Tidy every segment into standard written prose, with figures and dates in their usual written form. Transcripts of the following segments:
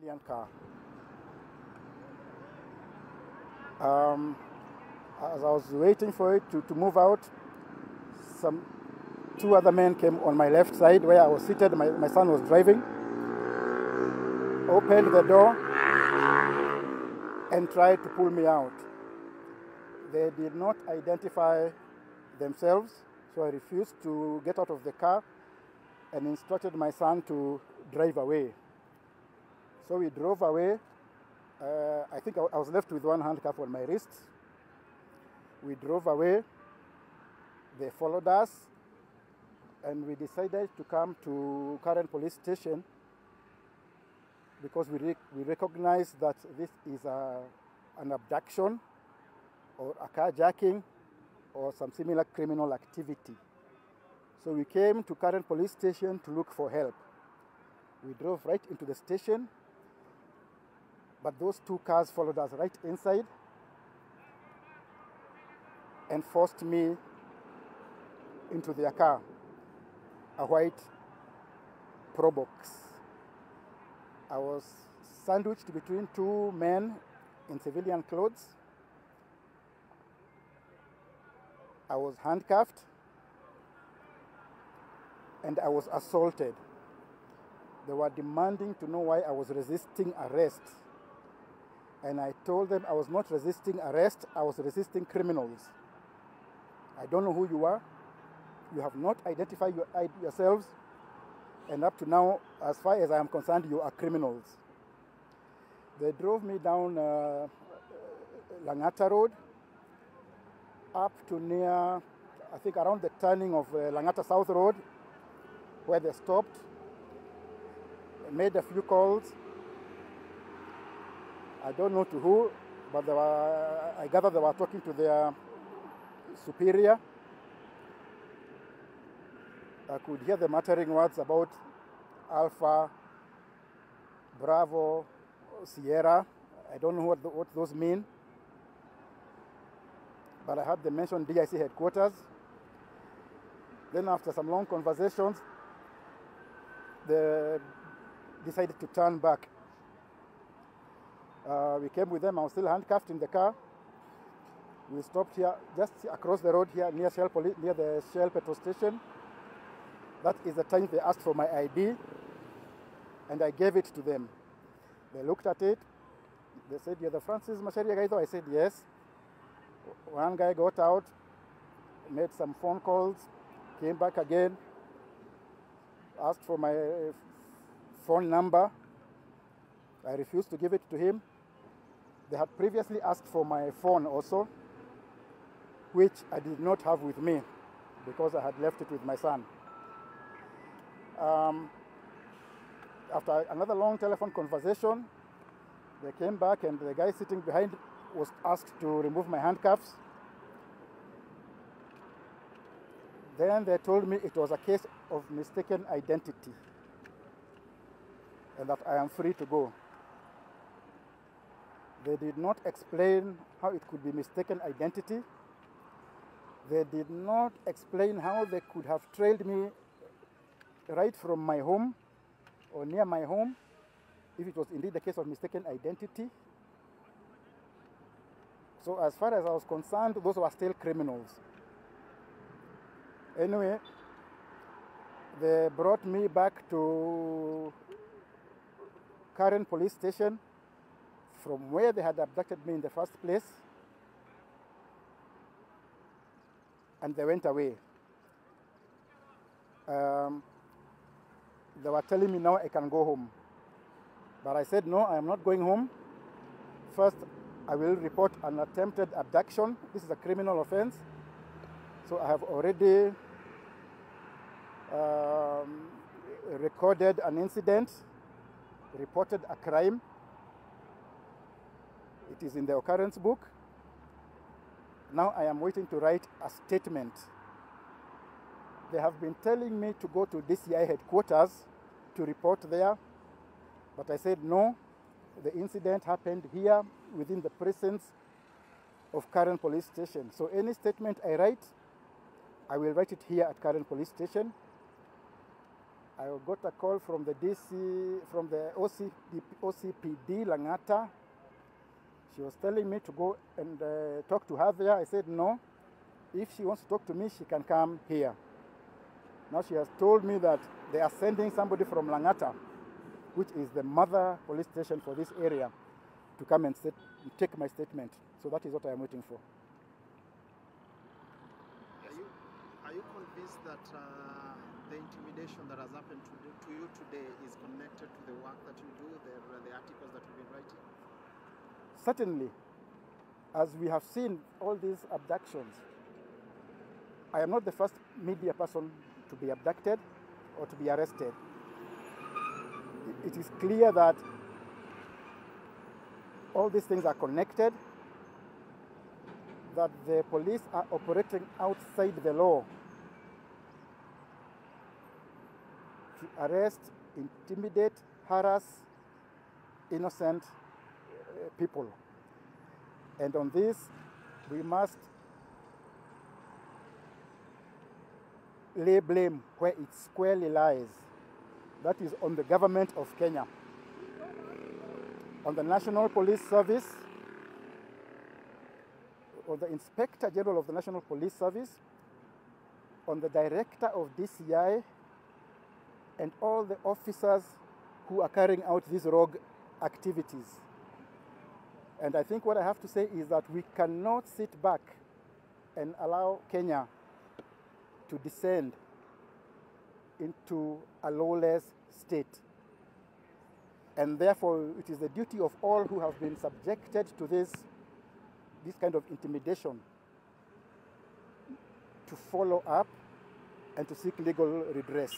civilian car. As I was waiting for it to move out, two other men came on my left side where I was seated. My son was driving, opened the door and tried to pull me out. They did not identify themselves, so I refused to get out of the car and instructed my son to drive away. So we drove away. I think I was left with one handcuff on my wrist. We drove away. They followed us, and we decided to come to Karen police station because we recognize that this is an abduction or a carjacking or some similar criminal activity. So we came to Karen police station to look for help. We drove right into the station, but those two cars followed us right inside and forced me into their car, a white Probox. I was sandwiched between two men in civilian clothes. I was handcuffed and I was assaulted. They were demanding to know why I was resisting arrest. And I told them I was not resisting arrest, I was resisting criminals. I don't know who you are. You have not identified yourselves. And up to now, as far as I am concerned, you are criminals. They drove me down Langata Road up to near, I think around the turning of Langata South Road, where they stopped, made a few calls. I don't know to who, but I gather they were talking to their superior. I could hear them uttering words about Alpha, Bravo, Sierra. I don't know what those mean, but I heard them mention DIC headquarters. Then after some long conversations, they decided to turn back. We came with them. I was still handcuffed in the car. We stopped here, just across the road here, near the Shell petrol station. That is the time they asked for my ID, and I gave it to them. They looked at it. They said, "You're the Francis Macharia Gaitho?" I said, "Yes." One guy got out, made some phone calls, came back again, asked for my phone number. I refused to give it to him. They had previously asked for my phone also, which I did not have with me because I had left it with my son. After another long telephone conversation, they came back and the guy sitting behind was asked to remove my handcuffs. Then they told me it was a case of mistaken identity and that I am free to go. They did not explain how it could be mistaken identity. They did not explain how they could have trailed me right from my home or near my home if it was indeed the case of mistaken identity. So as far as I was concerned, those were still criminals. Anyway, they brought me back to Karen police station from where they had abducted me in the first place, and they went away. They were telling me now I can go home. But I said, no, I am not going home. First, I will report an attempted abduction. This is a criminal offense. So I have already recorded an incident, reported a crime. It is in the occurrence book. Now I am waiting to write a statement. They have been telling me to go to DCI headquarters to report there, but I said no, the incident happened here within the precincts of Karen police station. So any statement I write, I will write it here at Karen police station. I got a call from the DC, from the OCPD Langata. She was telling me to go and talk to her there. I said no. If she wants to talk to me, she can come here. Now she has told me that they are sending somebody from Langata, which is the mother police station for this area, to come and take my statement. So that is what I am waiting for. Are you convinced that the intimidation that has happened to you today is connected to the work that you do, the articles that you've been writing? Certainly. As we have seen all these abductions, I am not the first media person to be abducted or to be arrested. It is clear that all these things are connected, that the police are operating outside the law to arrest, intimidate, harass innocent people. And on this, we must lay blame where it squarely lies. That is on the government of Kenya, on the National Police Service, on the Inspector General of the National Police Service, on the Director of DCI, and all the officers who are carrying out these rogue activities. And I think what I have to say is that we cannot sit back and allow Kenya to descend into a lawless state. And therefore, it is the duty of all who have been subjected to this kind of intimidation to follow up and to seek legal redress.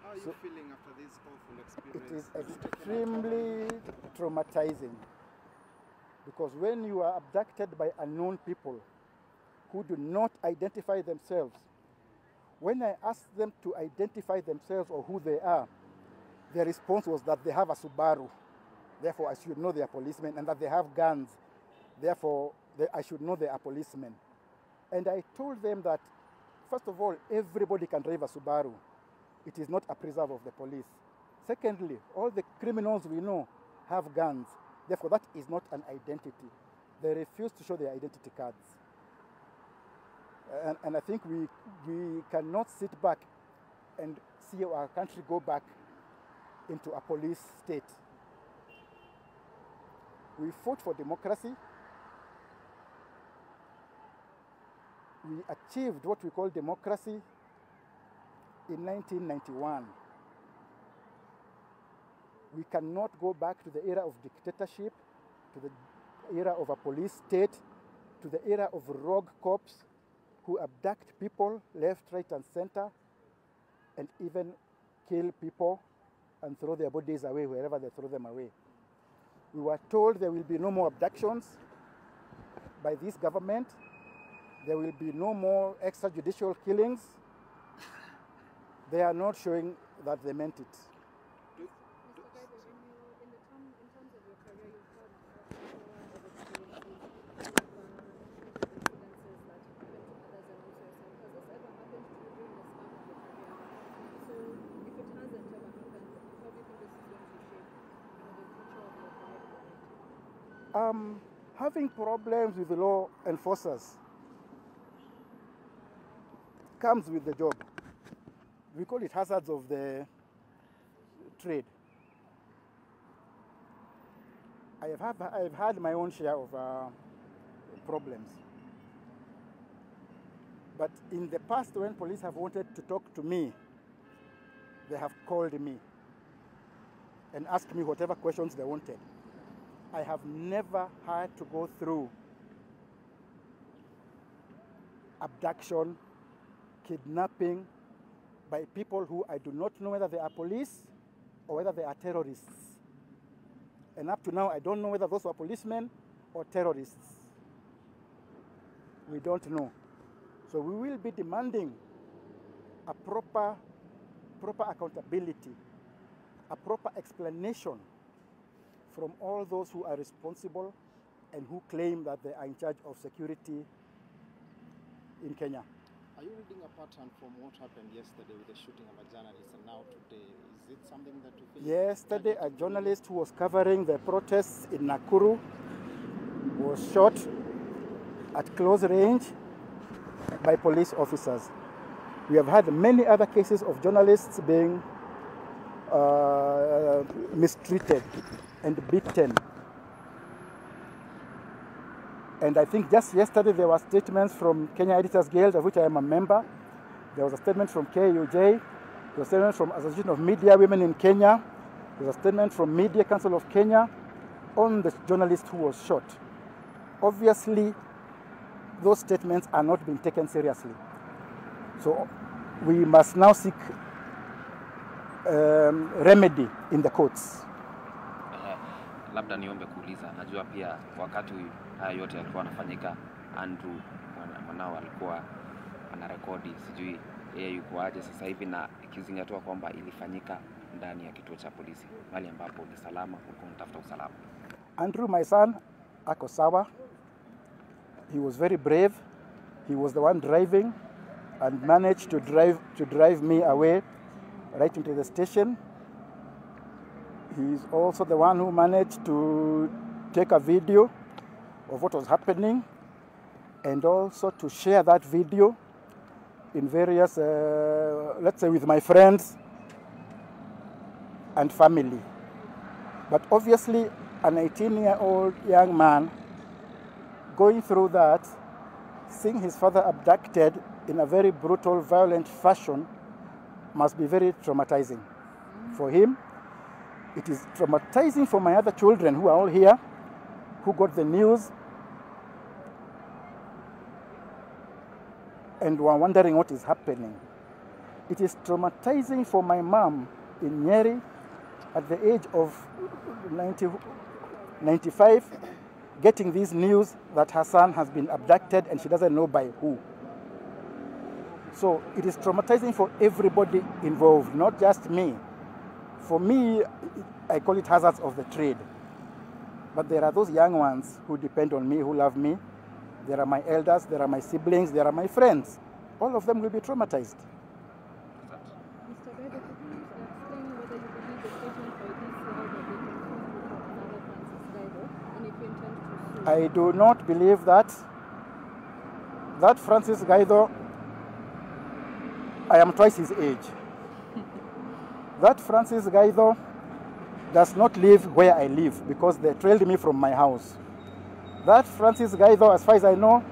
How are you feeling after this awful experience? It is extremely traumatizing, because when you are abducted by unknown people who do not identify themselves, when I asked them to identify themselves or who they are, their response was that they have a Subaru, therefore I should know they are policemen, and that they have guns, therefore I should know they are policemen. And I told them that, first of all, everybody can drive a Subaru. It is not a preserve of the police. Secondly, all the criminals we know have guns, therefore that is not an identity. They refuse to show their identity cards. And I think we cannot sit back and see our country go back into a police state. We fought for democracy. We achieved what we call democracy in 1991. We cannot go back to the era of dictatorship, to the era of a police state, to the era of rogue cops who abduct people left, right, and center, and even kill people and throw their bodies away wherever they throw them away. We were told there will be no more abductions by this government. There will be no more extrajudicial killings. They are not showing that they meant it. Mr. Gaitho, in terms of your career, you've had a lot of experiences with incidences that happen to others and also yourself. Has this ever happened to you during the span of your career? So, if it hasn't ever happened, how do you think this is going to shape the future of your career? Having problems with the law enforcers comes with the job. We call it hazards of the trade. I've had my own share of problems. But in the past, when police have wanted to talk to me, they have called me and asked me whatever questions they wanted. I have never had to go through abduction, kidnapping by people who I do not know whether they are police or whether they are terrorists. And up to now, I don't know whether those were policemen or terrorists. We don't know. So we will be demanding a proper accountability, a proper explanation from all those who are responsible and who claim that they are in charge of security in Kenya. Are you reading a pattern from what happened yesterday with the shooting of a journalist and now today? Is it something that you feel? Yesterday, a journalist who was covering the protests in Nakuru was shot at close range by police officers. We have had many other cases of journalists being mistreated and beaten. And I think just yesterday there were statements from Kenya Editors Guild, of which I am a member. There was a statement from KUJ. There was a statement from Association of Media Women in Kenya. There was a statement from Media Council of Kenya on the journalist who was shot. Obviously, those statements are not being taken seriously. So we must now seek remedy in the courts. Labda niombe kuuliza, najua pia wakati haya yote yalikuwa yanafanyika, Andrew mwanao alikuwa anarekodi, sijui yeye yuko aje sasa hivi, na ikizingatiwa kwamba ilifanyika ndani ya kituo cha polisi, mahali ambapo ni salama, ulikuwa unatafuta usalama. Andrew, my son, ako sawa. He was very brave. He was the one driving and managed to drive me away right into the station. He's also the one who managed to take a video of what was happening and also to share that video in various, let's say with my friends and family. But obviously an 18-year-old young man going through that, seeing his father abducted in a very brutal, violent fashion must be very traumatizing for him. It is traumatizing for my other children who are all here, who got the news and were wondering what is happening. It is traumatizing for my mom in Nyeri at the age of 95, getting this news that her son has been abducted and she doesn't know by who. So it is traumatizing for everybody involved, not just me. For me, I call it hazards of the trade. But there are those young ones who depend on me, who love me. There are my elders, there are my siblings, there are my friends. All of them will be traumatized. Mr. Gaitho, could you explain whether you believe the statement by this loud that they confused with another Francis Gaitho, and if you intend to sue? I do not believe that. That Francis Gaitho, I am twice his age. That Francis Gaitho does not live where I live because they trailed me from my house. That Francis Gaitho, as far as I know,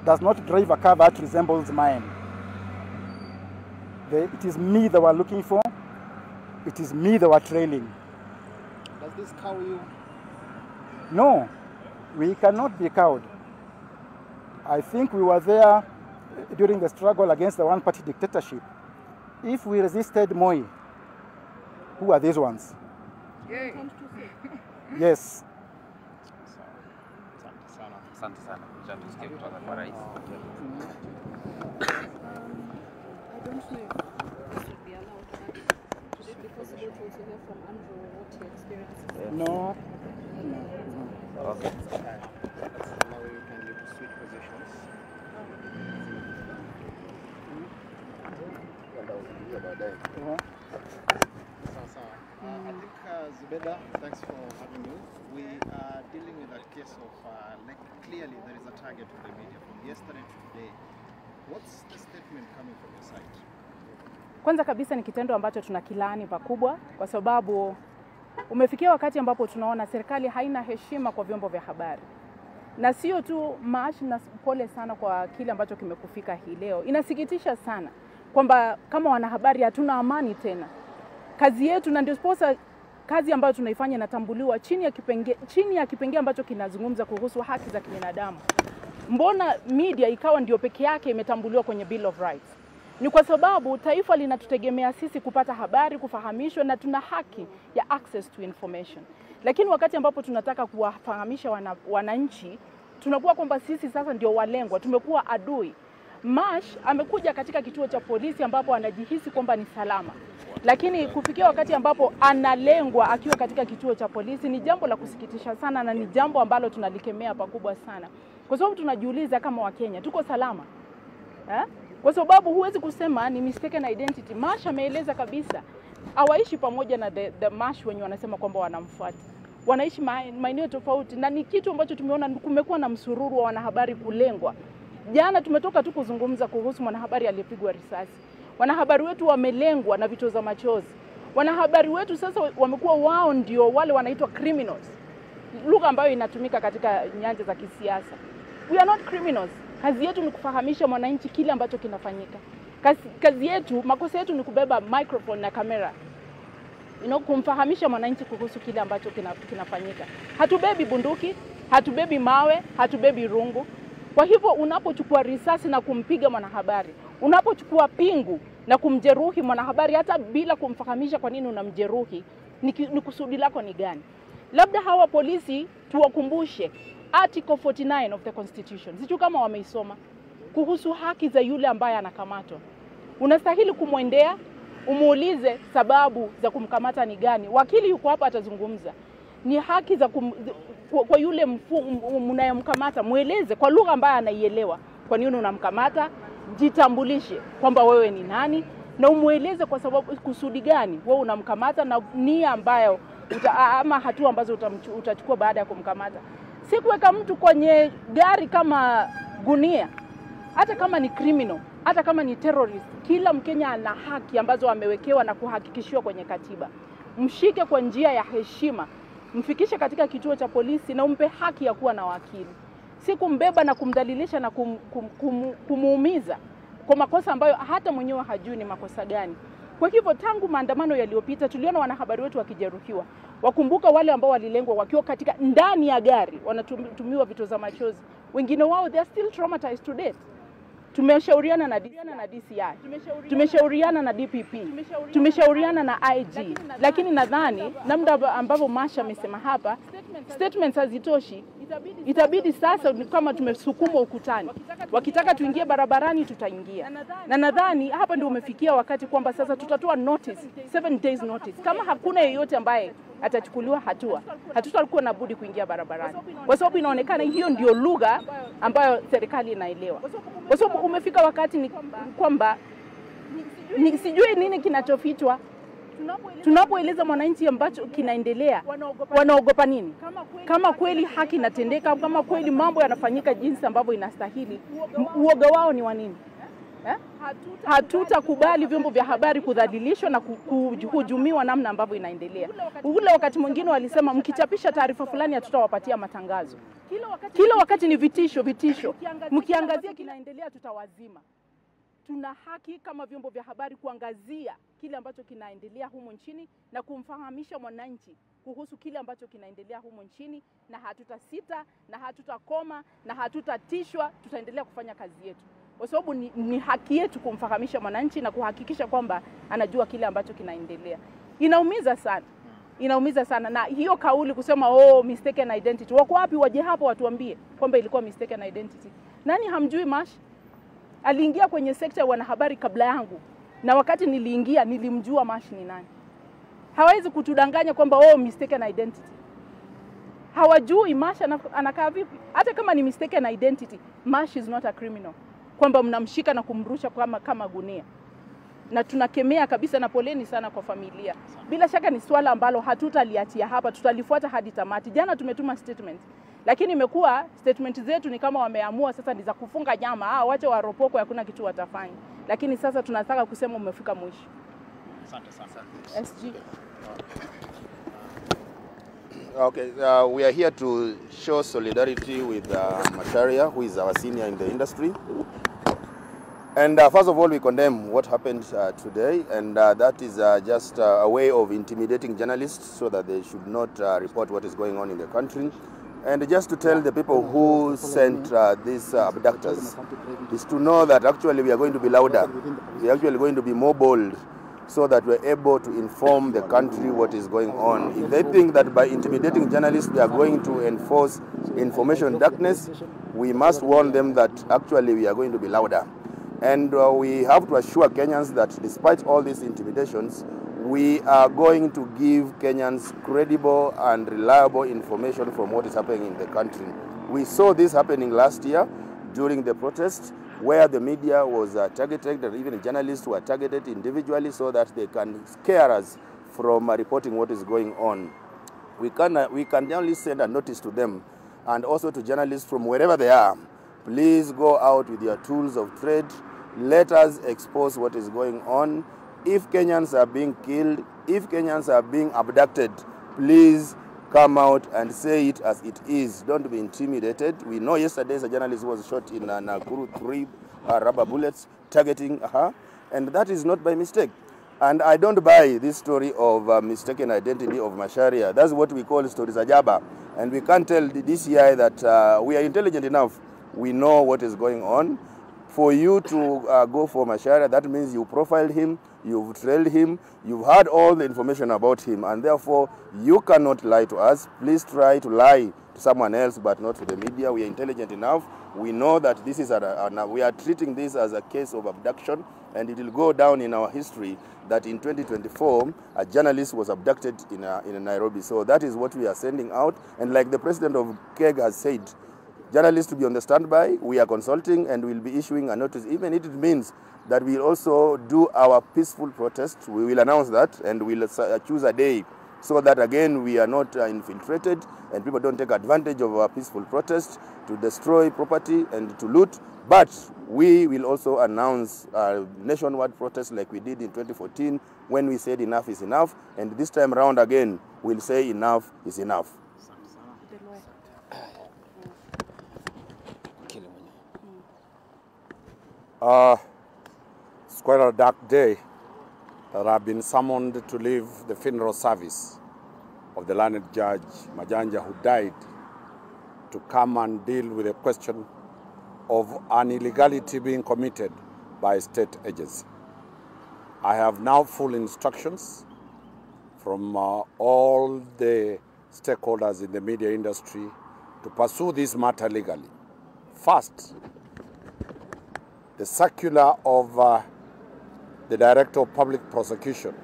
does not drive a car that resembles mine. It is me they were looking for. It is me they were trailing. Does this cow you? No, we cannot be cowed. I think we were there during the struggle against the one-party dictatorship. If we resisted Moi, who are these ones? Yes. Asante sana. Tusikie kutoka kwa rais. I don't know if this would be allowed, but would it be possible to also hear from Andrew what he experiences? No. Okay. Now you can get to switch positions. I think Zubeda, thanks for having me. We are dealing with a case of clearly there is a target of the media from yesterday to today. What's the statement coming from your side? Kwanza kabisa ni kitendo ambacho tunakilaani pakubwa kwa sababu umefikia wakati ambapo tunaona serikali haina heshima kwa vyombo vya habari. Na sio tu March, na pole sana kwa kile ambacho kimekufika hii leo. Inasikitisha sana kwamba kama wanahabari hatuna amani tena. Kazi yetu na ndio sposa kazi ambayo tunaifanya inatambuliwa chini ya kipengele ambacho kinazungumza kuhusu haki za kibinadamu. Mbona media ikawa ndio peke yake imetambuliwa kwenye Bill of Rights? Ni kwa sababu taifa linatutegemea sisi kupata habari, kufahamishwa, na tuna haki ya access to information. Lakini wakati ambapo tunataka kuwafahamisha wananchi, tunakuwa kwamba sisi sasa ndio walengwa, tumekuwa adui. Marsh amekuja katika kituo cha polisi ambapo anajihisi kwamba ni salama. Lakini kufikia wakati ambapo analengwa akiwa katika kituo cha polisi ni jambo la kusikitisha sana, na ni jambo ambalo tunalikemea pakubwa sana. Kwa sababu tunajiuliza kama Wakenya, tuko salama? kwa sababu huwezi kusema ni mistaken identity. Mash ameeleza kabisa hawaishi pamoja na the Mash wenye wanasema kwamba wanamfuata. Wanaishi maeneo tofauti, na ni kitu ambacho tumeona kumekuwa na msururu wa wanahabari kulengwa. Jana tumetoka tu kuzungumza kuhusu mwanahabari aliyepigwa risasi. Wanahabari wetu wamelengwa na vitoza machozi. Wanahabari wetu sasa wamekuwa wao ndio wale wanaitwa criminals, lugha ambayo inatumika katika nyanja za kisiasa. We are not criminals. Kazi yetu ni kufahamisha mwananchi kile ambacho kinafanyika. Kazi yetu, makosa yetu ni kubeba microphone na kamera, kumfahamisha mwananchi kuhusu kile ambacho kinafanyika. Hatubebi bunduki, hatubebi mawe, hatubebi rungu. Kwa hivyo unapochukua risasi na kumpiga mwanahabari, unapochukua pingu na kumjeruhi mwanahabari hata bila kumfahamisha kwa nini unamjeruhi, ni kusudi lako ni gani? Labda hawa polisi tuwakumbushe Article 49 of the Constitution. Sijui kama wameisoma, kuhusu haki za yule ambaye anakamatwa. Unastahili kumwendea, umuulize sababu za kumkamata ni gani. Wakili yuko hapa atazungumza. Ni haki za kwa yule mnayemkamata, mueleze kwa lugha ambayo anaielewa kwa nini unamkamata, jitambulishe kwamba wewe ni nani, na umueleze kwa sababu kusudi gani wewe unamkamata na nia ambayo ama hatua ambazo utachukua baada ya kumkamata. Si kuweka mtu kwenye gari kama gunia, hata kama ni criminal, hata kama ni terrorist. Kila Mkenya ana haki ambazo amewekewa na kuhakikishiwa kwenye katiba. Mshike kwa njia ya heshima, mfikishe katika kituo cha polisi na umpe haki ya kuwa na wakili. Si kumbeba na kumdhalilisha na kumuumiza kwa makosa ambayo hata mwenyewe hajui ni makosa gani. Kwa hivyo tangu maandamano yaliyopita tuliona wanahabari wetu wakijeruhiwa. Wakumbuka wale ambao walilengwa wakiwa katika ndani ya gari, wanatumiwa vitoza machozi. Wengine wao they are still traumatized to death. Tumeshauriana na DCI, tumeshauriana na DPP, tumeshauriana na IG, lakini nadhani namna ambavyo Masha amesema hapa, statements hazitoshi. Itabidi sasa kama tumesukumwa ukutani, wakitaka tuingie barabarani tutaingia. Na nadhani hapa ndio umefikia wakati kwamba sasa tutatoa notice, 7 days notice. Kama hakuna yeyote ambaye atachukuliwa hatua, hatutakuwa na budi kuingia barabarani, kwa sababu inaonekana hiyo ndio lugha ambayo serikali inaelewa. Kwa sababu umefika wakati ni kwamba sijui nini kinachofichwa. Tunapoeleza mwananchi ambacho kinaendelea, wanaogopa nini? Kama kweli haki inatendeka, kama kweli mambo yanafanyika jinsi ambavyo inastahili, uoga wao ni wa nini? Hatutakubali vyombo vya habari kudhalilishwa na kuhujumiwa namna ambavyo inaendelea. Ule wakati mwingine walisema mkichapisha taarifa fulani hatutawapatia matangazo. Kila wakati ni vitisho. Mkiangazia kinaendelea tutawazima. Tuna haki kama vyombo vya habari kuangazia kile ambacho kinaendelea humo nchini na kumfahamisha mwananchi kuhusu kile ambacho kinaendelea humo nchini, na hatutasita na hatutakoma na hatutatishwa. Tutaendelea kufanya kazi yetu kwa sababu ni haki yetu kumfahamisha mwananchi na kuhakikisha kwamba anajua kile ambacho kinaendelea. Inaumiza sana na hiyo kauli kusema mistaken identity. Wako wapi? Waje hapo watuambie kwamba ilikuwa mistaken identity. Nani hamjui Mash? Aliingia kwenye sekta ya wanahabari kabla yangu, na wakati niliingia nilimjua Mash ni nani. Hawezi kutudanganya kwamba mistaken identity. Hawajui Mash anakaa vipi. Hata kama ni mistaken identity, Mash is not a criminal, kwamba mnamshika na kumrusha kama gunia. Na tunakemea kabisa, na poleni sana kwa familia. Bila shaka ni swala ambalo hatutaliatia hapa, tutalifuata hadi tamati. Jana tumetuma statement, lakini imekuwa statement zetu ni kama wameamua sasa ni za kufunga nyama. Wacha waropoko, hakuna kitu watafanya. Lakini sasa tunataka kusema umefika mwisho. Asante sana. SG. Okay, we are here to show solidarity with Macharia, who is our senior in the industry. And first of all, we condemn what happened today, and that is just a way of intimidating journalists so that they should not report what is going on in the country. And just to tell the people who sent these abductors is to know that actually we are going to be louder. We are actually going to be more bold so that we're able to inform the country what is going on. If they think that by intimidating journalists they are going to enforce information darkness, we must warn them that actually we are going to be louder. And we have to assure Kenyans that despite all these intimidations, we are going to give Kenyans credible and reliable information from what is happening in the country. We saw this happening last year during the protests, where the media was targeted, and even journalists were targeted individually so that they can scare us from reporting what is going on. We can only send a notice to them and also to journalists from wherever they are. Please go out with your tools of trade. Let us expose what is going on. If Kenyans are being killed, if Kenyans are being abducted, please come out and say it as it is. Don't be intimidated. We know yesterday a journalist was shot in Nakuru, 3 rubber bullets targeting her, and that is not by mistake. And I don't buy this story of mistaken identity of Macharia. That's what we call stories ajaba. And we can't tell the DCI that we are intelligent enough. We know what is going on. For you to go for Macharia, that means you profiled him, you've trailed him, you've heard all the information about him, and therefore you cannot lie to us. Please try to lie to someone else, but not to the media. We are intelligent enough. We know that this is we are treating this as a case of abduction, and it will go down in our history that in 2024, a journalist was abducted in Nairobi. So that is what we are sending out. And like the president of KEG has said, journalists to be on the standby. We are consulting and we'll be issuing a notice, even if it means that we'll also do our peaceful protest. We will announce that and we'll choose a day so that, again, we are not infiltrated and people don't take advantage of our peaceful protest to destroy property and to loot. But we will also announce a nationwide protest like we did in 2014 when we said enough is enough. And this time around again, we'll say enough is enough. It's quite a dark day that I've been summoned to leave the funeral service of the learned judge Majanja, who died, to come and deal with a question of an illegality being committed by a state agency. I have now full instructions from all the stakeholders in the media industry to pursue this matter legally. First, the circular of the Director of Public Prosecution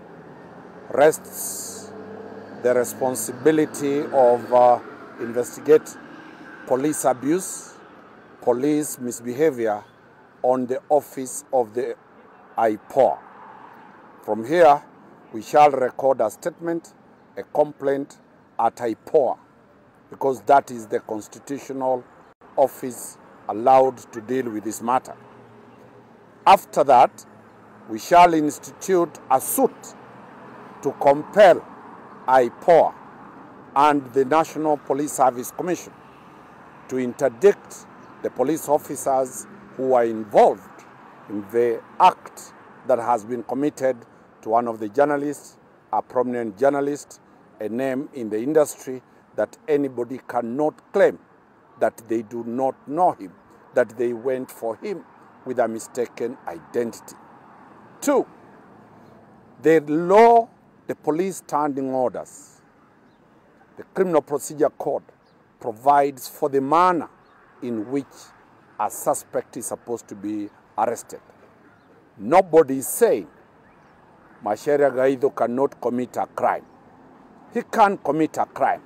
rests the responsibility of investigate police abuse, police misbehavior on the office of the IPOA. From here, we shall record a statement, a complaint at IPOA, because that is the constitutional office allowed to deal with this matter. After that, we shall institute a suit to compel IPOA and the National Police Service Commission to interdict the police officers who are involved in the act that has been committed to one of the journalists, a prominent journalist, a name in the industry that anybody cannot claim that they do not know him, that they went for him with a mistaken identity. 2, the law, the police standing orders, the Criminal Procedure Code provides for the manner in which a suspect is supposed to be arrested. Nobody is saying Macharia Gaitho cannot commit a crime. He can commit a crime.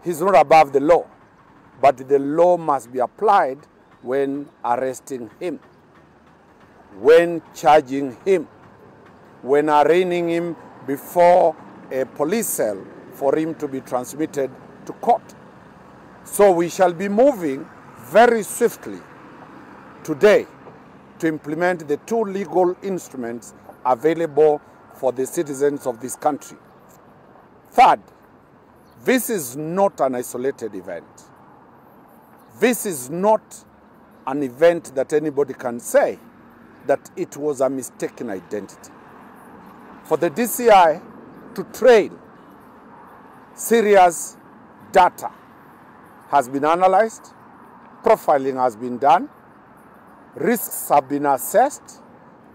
He's not above the law, but the law must be applied when arresting him, when charging him, when arraigning him before a police cell for him to be transmitted to court. So we shall be moving very swiftly today to implement the 2 legal instruments available for the citizens of this country. Third, this is not an isolated event. This is not an event that anybody can say that it was a mistaken identity. For the DCI to trail serious data has been analyzed, profiling has been done, risks have been assessed,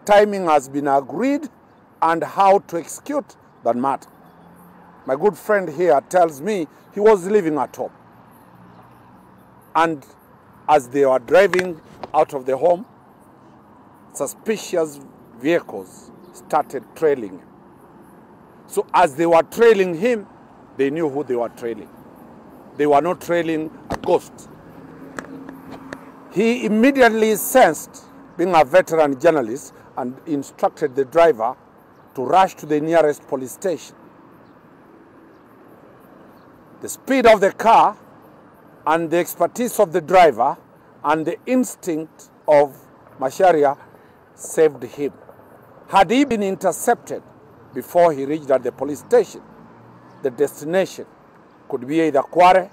timing has been agreed, and how to execute that matter. My good friend here tells me he was living at home. And as they were driving out of the home, suspicious vehicles started trailing him. So as they were trailing him, they knew who they were trailing. They were not trailing a ghost. He immediately sensed, being a veteran journalist, and instructed the driver to rush to the nearest police station. The speed of the car and the expertise of the driver and the instinct of Macharia saved him. Had he been intercepted before he reached at the police station, the destination could be either quarry,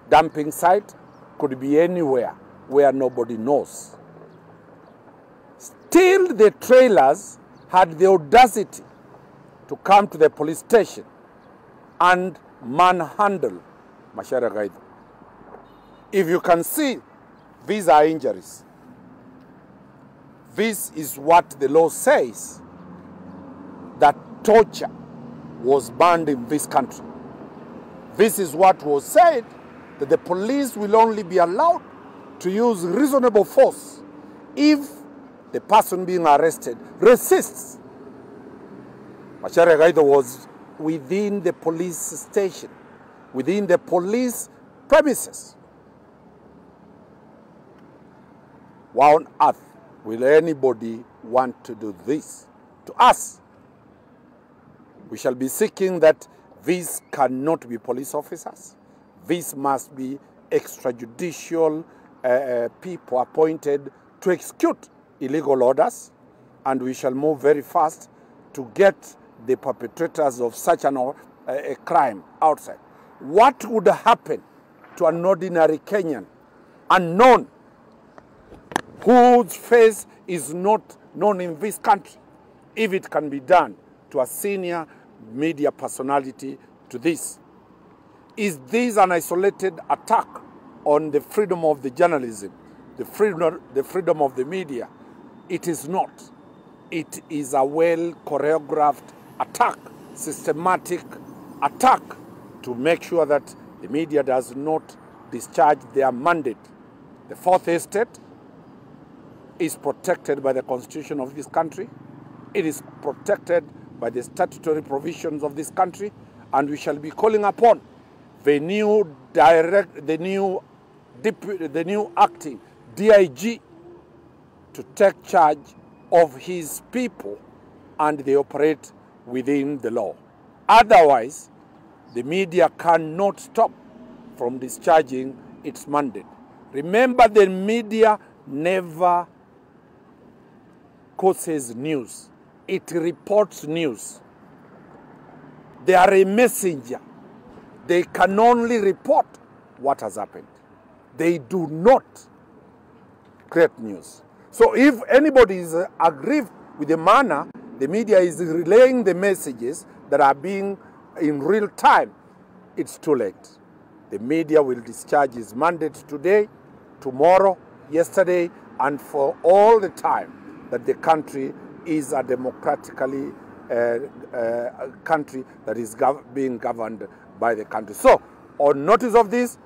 dumping site, could be anywhere where nobody knows. Still, the trailers had the audacity to come to the police station and manhandle Macharia Gaitho. If you can see, these are injuries. This is what the law says, that torture was banned in this country. This is what was said, that the police will only be allowed to use reasonable force if the person being arrested resists. Macharia Gaitho was within the police station, within the police premises. Why on earth will anybody want to do this to us? We shall be seeking that these cannot be police officers. These must be extrajudicial people appointed to execute illegal orders, and we shall move very fast to get the perpetrators of such a crime outside. What would happen to an ordinary Kenyan, unknown, whose face is not known in this country, if it can be done to a senior media personality to this? Is this an isolated attack on the freedom of the journalism, the freedom of the media? It is not. It is a well-choreographed attack, systematic attack to make sure that the media does not discharge their mandate. The fourth estate is protected by the constitution of this country. It is protected by the statutory provisions of this country, and we shall be calling upon the new acting DIG to take charge of his people, and they operate within the law. Otherwise, the media cannot stop from discharging its mandate. Remember, the media never causes news. It reports news. They are a messenger. They can only report what has happened. They do not create news. So if anybody is aggrieved with the manner the media is relaying the messages that are being in real time, it's too late. The media will discharge its mandate today, tomorrow, yesterday, and for all the time that the country is a democratically country that is being governed by the country. So, on notice of this,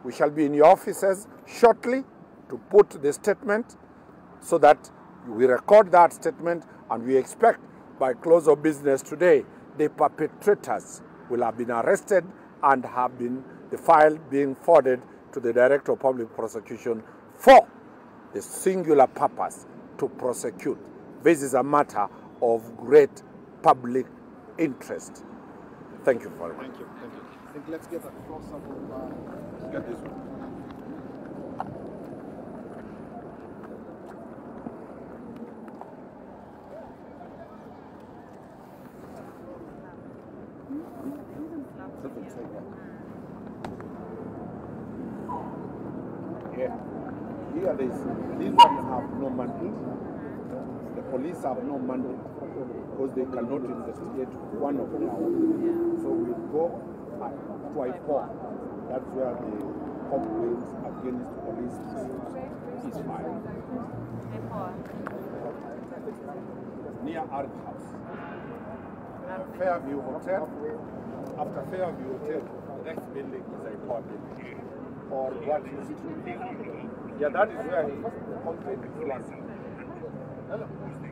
we shall be in your offices shortly to put the statement so that we record that statement, and we expect by close of business today, the perpetrators will have been arrested and have been, the file being forwarded to the Director of Public Prosecution for the singular purpose to prosecute. This is a matter of great public interest. Thank you very much. Thank you. Thank you. I think let's get a close-up of get this one. Yeah. Here these ones have no mandate. The police have no mandate because they cannot investigate one of their own. So we go to IPOR. That's where the complaints against police is filed. Near Art House. Fairview Hotel. After Fairview Hotel, the next building is IPOR building. Or what is it? Yeah, that is where the complaint is placed.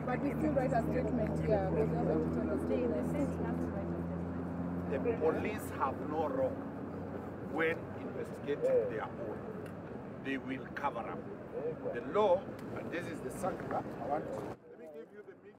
But we still write a statement here. The police have no role when investigating their own. they will cover up. The law, and this is the circular, I want